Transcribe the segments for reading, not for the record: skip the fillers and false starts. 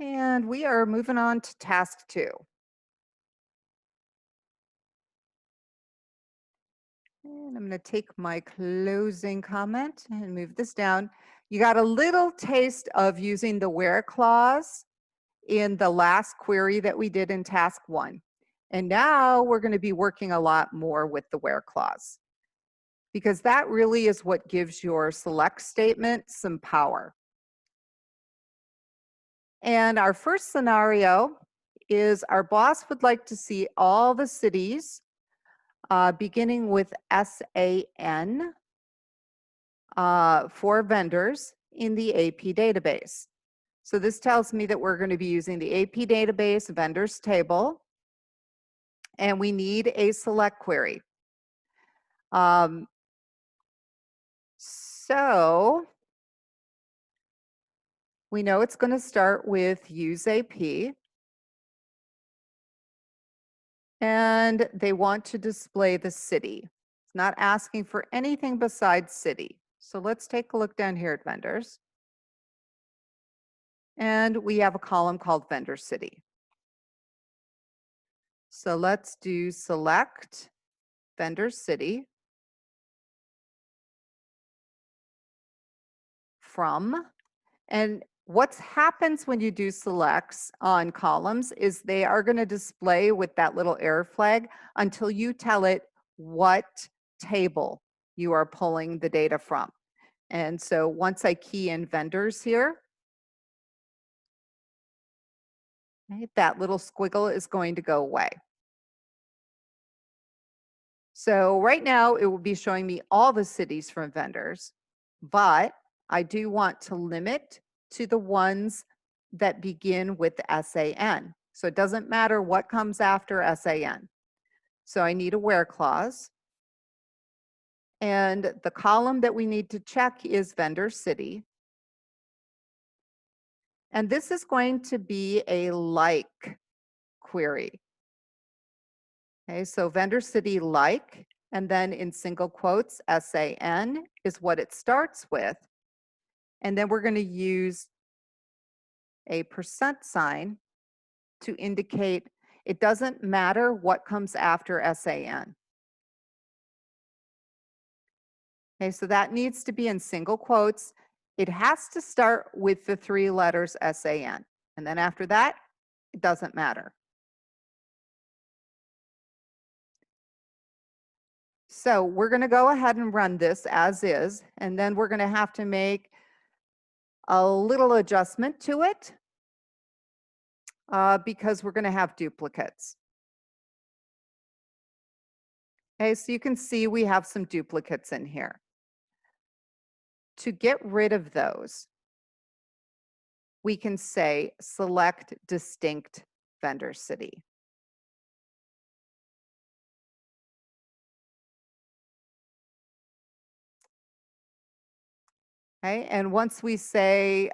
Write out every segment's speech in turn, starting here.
And we are moving on to task 2. And I'm going to take my closing comment and move this down. You got a little taste of using the where clause in the last query that we did in task 1. And now we're going to be working a lot more with the where clause, because that really is what gives your select statement some power. And our first scenario is our boss would like to see all the cities beginning with SAN for vendors in the AP database. So this tells me that we're going to be using the AP database vendors table, and we need a select query. So we know it's going to start with use AP, and they want to display the city. It's not asking for anything besides city. So let's take a look down here at vendors. And we have a column called vendor city. So let's do select vendor city from. And what happens when you do selects on columns is they are going to display with that little error flag until you tell it what table you are pulling the data from. And so once I key in vendors here, right, that little squiggle is going to go away. So right now it will be showing me all the cities from vendors, but I do want to limit to the ones that begin with SAN. So it doesn't matter what comes after SAN. So I need a where clause. And the column that we need to check is vendor city. And this is going to be a like query. Okay, so vendor city like, and then in single quotes, SAN is what it starts with. And then we're going to use a % sign to indicate it doesn't matter what comes after SAN. Okay, so that needs to be in single quotes. It has to start with the 3 letters SAN. And then after that, it doesn't matter. So we're going to go ahead and run this as is, and then we're going to have to make a little adjustment to it because we're going to have duplicates. Okay, so you can see we have some duplicates in here. To get rid of those, we can say select distinct vendor city. Okay, and once we say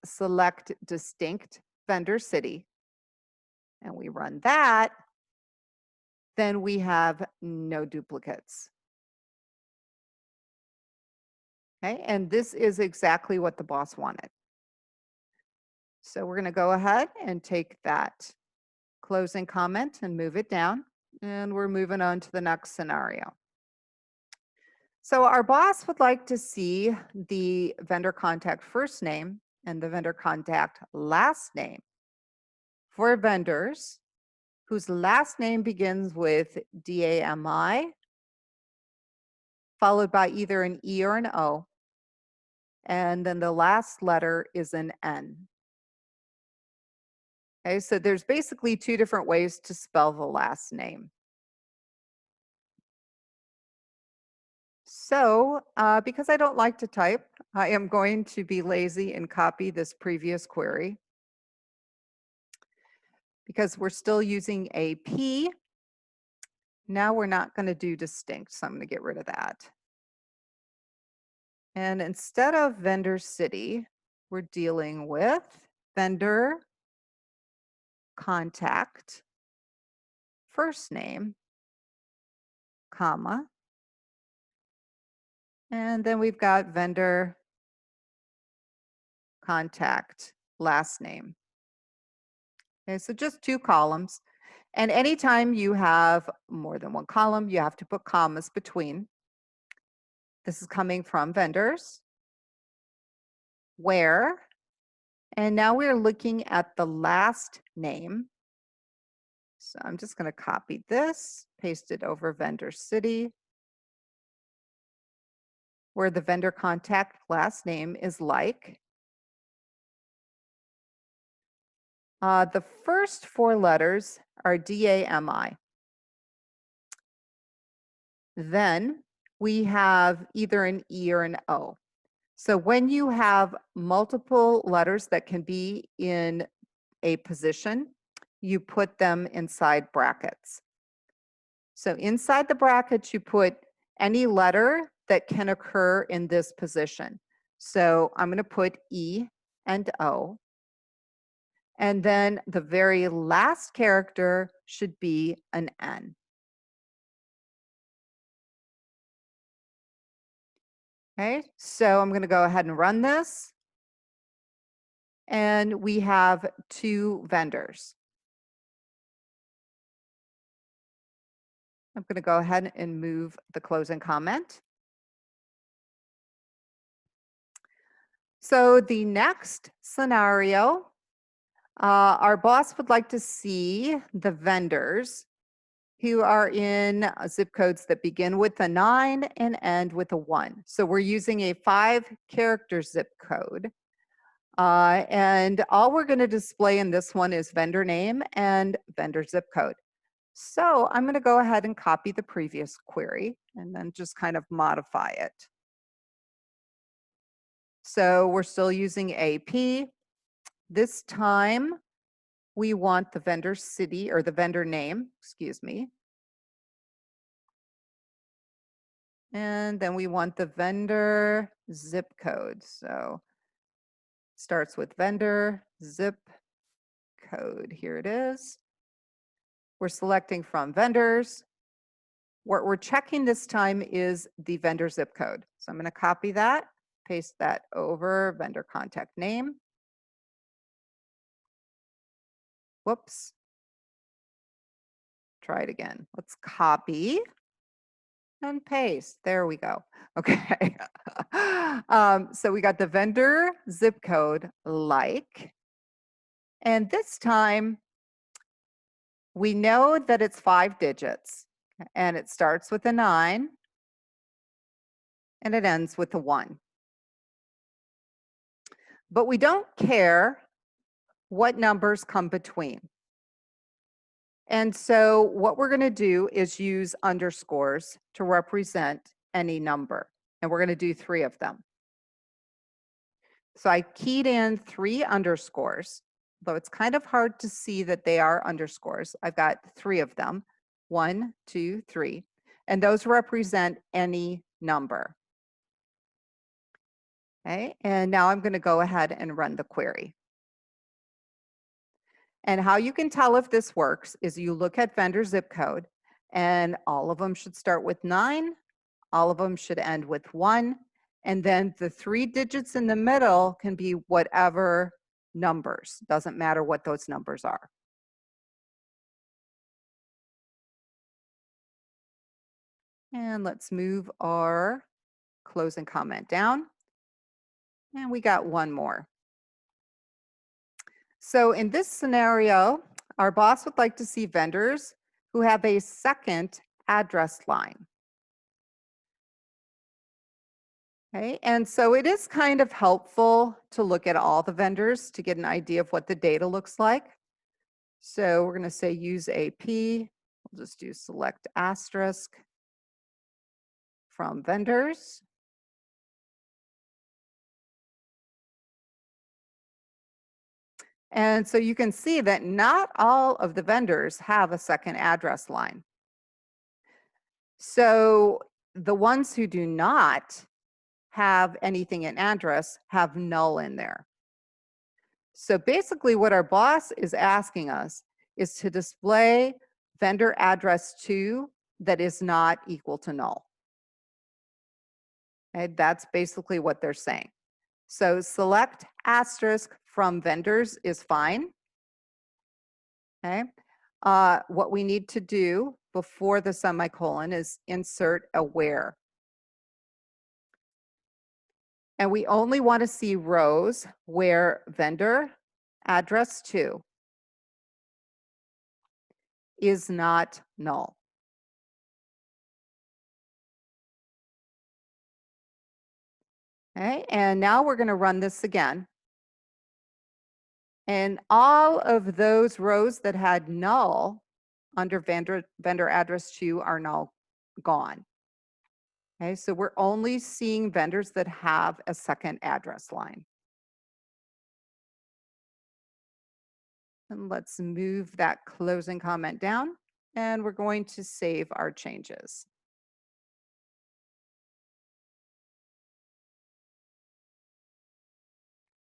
select distinct vendor city, and we run that, then we have no duplicates. Okay, and this is exactly what the boss wanted. So we're going to go ahead and take that closing comment and move it down, and we're moving on to the next scenario. So our boss would like to see the vendor contact first name and the vendor contact last name for vendors whose last name begins with DAMI, followed by either an E or an O, and then the last letter is an N. Okay, so there's basically 2 different ways to spell the last name. So because I don't like to type, I am going to be lazy and copy this previous query. Because we're still using AP, now we're not going to do distinct, so I'm going to get rid of that. And instead of vendor city, we're dealing with vendor contact first name, comma, and then we've got vendor contact last name. Okay, so just 2 columns. And anytime you have more than 1 column, you have to put commas between. This is coming from vendors, where, and now we're looking at the last name. So I'm just going to copy this, paste it over vendor city, where the vendor contact last name is like. The first 4 letters are DAMI. Then we have either an E or an O. So when you have multiple letters that can be in a position, you put them inside brackets. So inside the brackets, you put any letter that can occur in this position. So I'm going to put E and O. And then the very last character should be an N. Okay, so I'm going to go ahead and run this. And we have 2 vendors. I'm going to go ahead and move the closing comment. So the next scenario, our boss would like to see the vendors who are in zip codes that begin with a 9 and end with a 1. So we're using a 5-character zip code. And all we're going to display in this one is vendor name and vendor zip code. So I'm going to go ahead and copy the previous query and then just kind of modify it. So we're still using AP. This time we want the vendor city or the vendor name, excuse me. And then we want the vendor zip code. So starts with vendor zip code. Here it is. We're selecting from vendors. What we're checking this time is the vendor zip code. So I'm going to copy that, paste that over vendor contact name. Whoops. Try it again. Let's copy and paste. There we go. Okay. So we got the vendor zip code like, and this time we know that it's 5 digits and it starts with a 9 and it ends with a 1. But we don't care what numbers come between. And so what we're going to do is use underscores to represent any number. And we're going to do 3 of them. So I keyed in 3 underscores, though it's kind of hard to see that they are underscores. I've got 3 of them, 1, 2, 3, and those represent any number. Okay, and now I'm going to go ahead and run the query. And how you can tell if this works is you look at vendor zip code, and all of them should start with 9, all of them should end with 1, and then the 3 digits in the middle can be whatever numbers. Doesn't matter what those numbers are. And let's move our closing comment down. And we got one more. So in this scenario, our boss would like to see vendors who have a second address line. Okay, and so it is kind of helpful to look at all the vendors to get an idea of what the data looks like. So we're going to say use AP. We'll just do select asterisk from vendors. And so you can see that not all of the vendors have a second address line. So the ones who do not have anything in address have null in there. So basically what our boss is asking us is to display vendor address 2 that is not equal to null. Okay, that's basically what they're saying. So select asterisk from vendors is fine. Okay. What we need to do before the semicolon is insert a where. And we only want to see rows where vendor address to is not null. Okay, and now we're going to run this again. And all of those rows that had null under vendor address to are now gone. Okay, so we're only seeing vendors that have a second address line. And let's move that closing comment down, and we're going to save our changes.